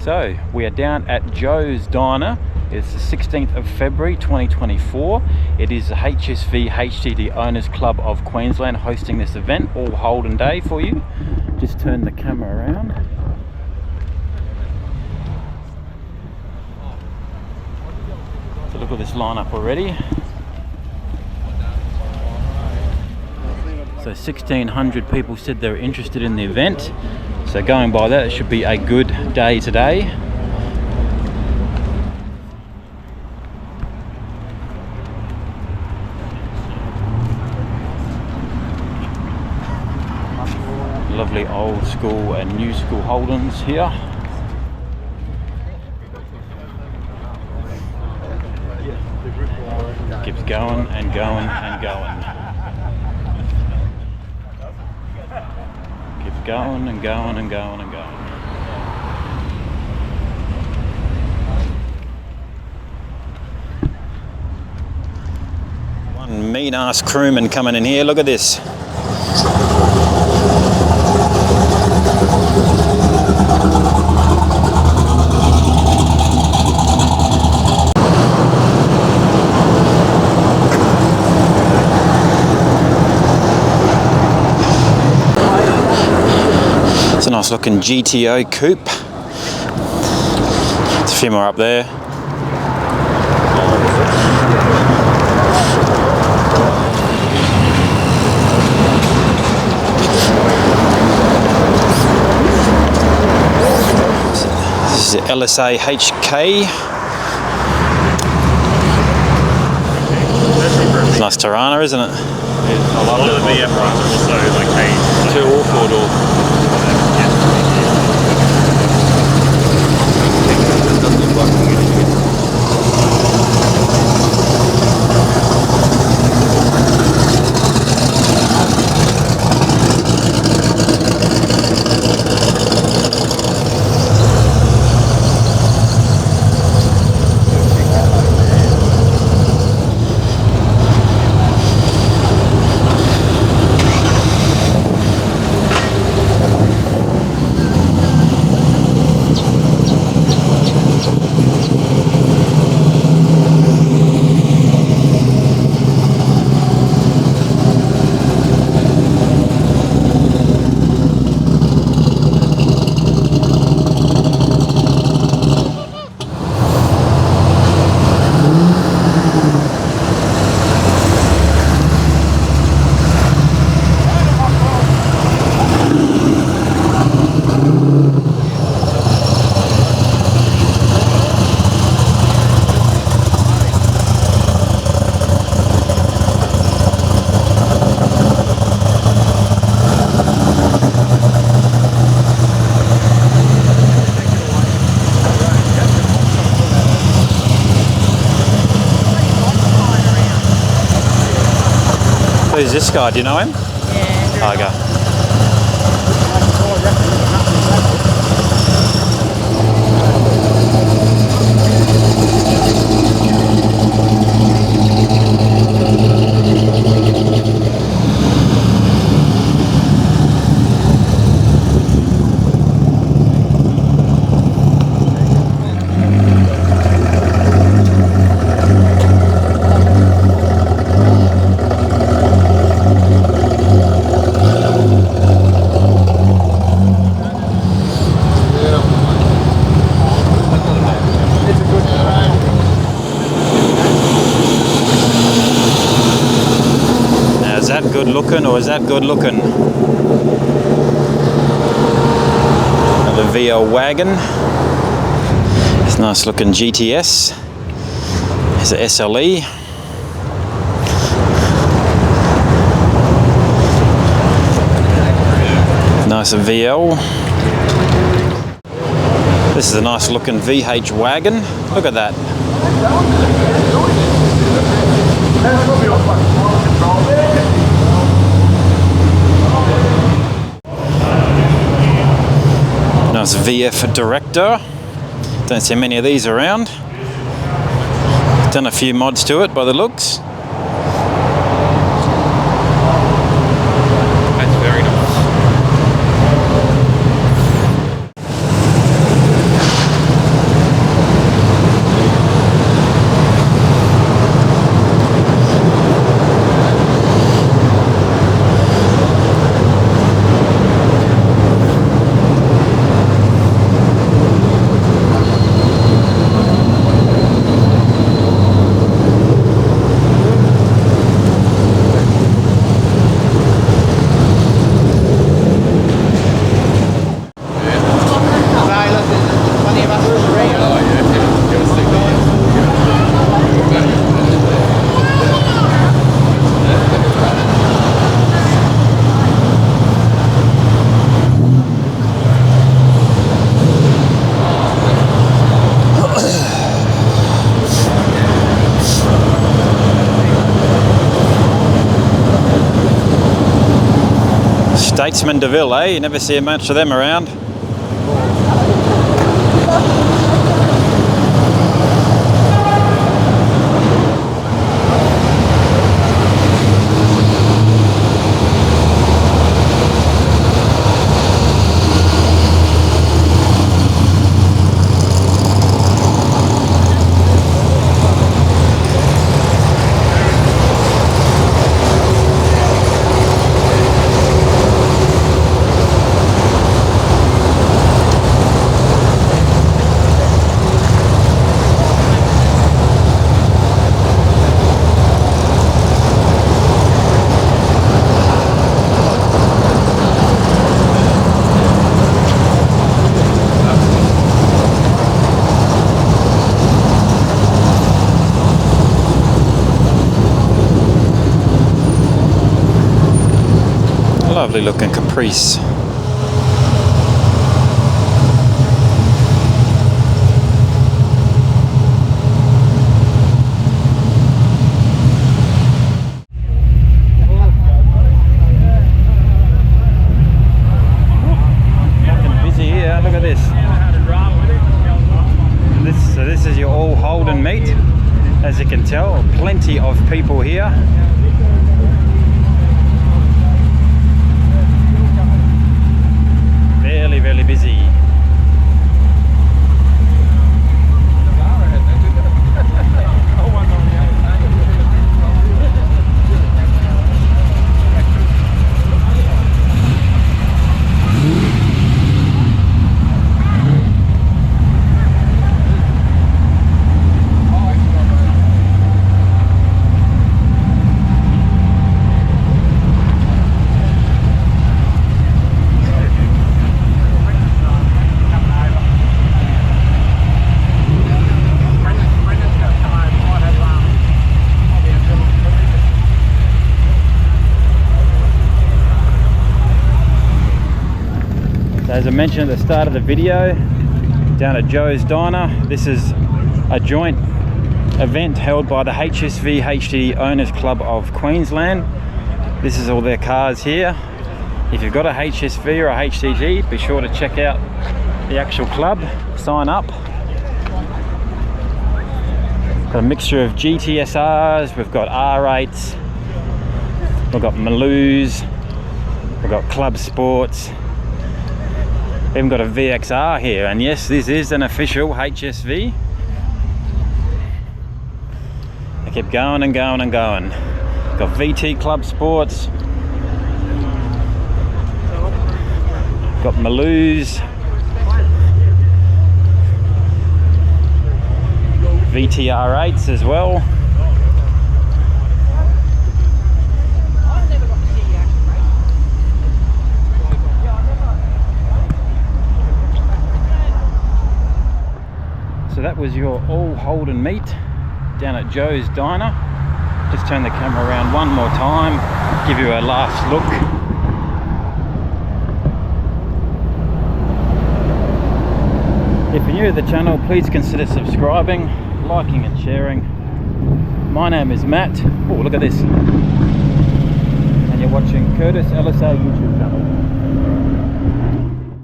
So we are down at Joe's Diner. It's the 16th of February 2024. It is the HSV HDT Owners Club of Queensland hosting this event all Holden Day for you. Just turn the camera around. So look at this lineup already. So 1,600 people said they were interested in the event. So going by that, it should be a good day today. Lovely old school and new school Holdens here. Keeps going and going and going. Keeps going and going and going and going. One mean ass crewman coming in here. Look at this. It's a nice looking GTO coupe. There's a few more up there. This is the LSA HK. It's a nice Torana, isn't it? A lot of the VF ones are also like 2 or 4 door. Who's this guy? Do you know him? Yeah. Okay. Is that good looking or is that good looking? Another VL wagon. It's a nice looking GTS. There's a SLE. Nice VL. This is a nice looking VH wagon. Look at that. Nice VF Director. Don't see many of these around. Done a few mods to it by the looks. That's very nice. Statesman DeVille, eh? You never see much of them around. Lovely looking Caprice. Busy here, look at this. So this is your all Holden meet. As you can tell, plenty of people here. Really busy. As I mentioned at the start of the video, down at Joe's Diner, this is a joint event held by the HSV HDT Owners Club of Queensland. This is all their cars here. If you've got a HSV or a HDT, be sure to check out the actual club, sign up. Got a mixture of GTSRs, we've got R8s, we've got Maloos, we've got Club Sports. Even got a VXR here, and yes, this is an official HSV. They keep going and going and going. Got VT Club Sports, got Maloos, VTR8s as well. So that was your all Holden meet down at Joe's Diner. Just turn the camera around one more time, give you a last look. If you're new to the channel, please consider subscribing, liking and sharing. My name is Matt. Oh, look at this. And you're watching Curtis LSA YouTube.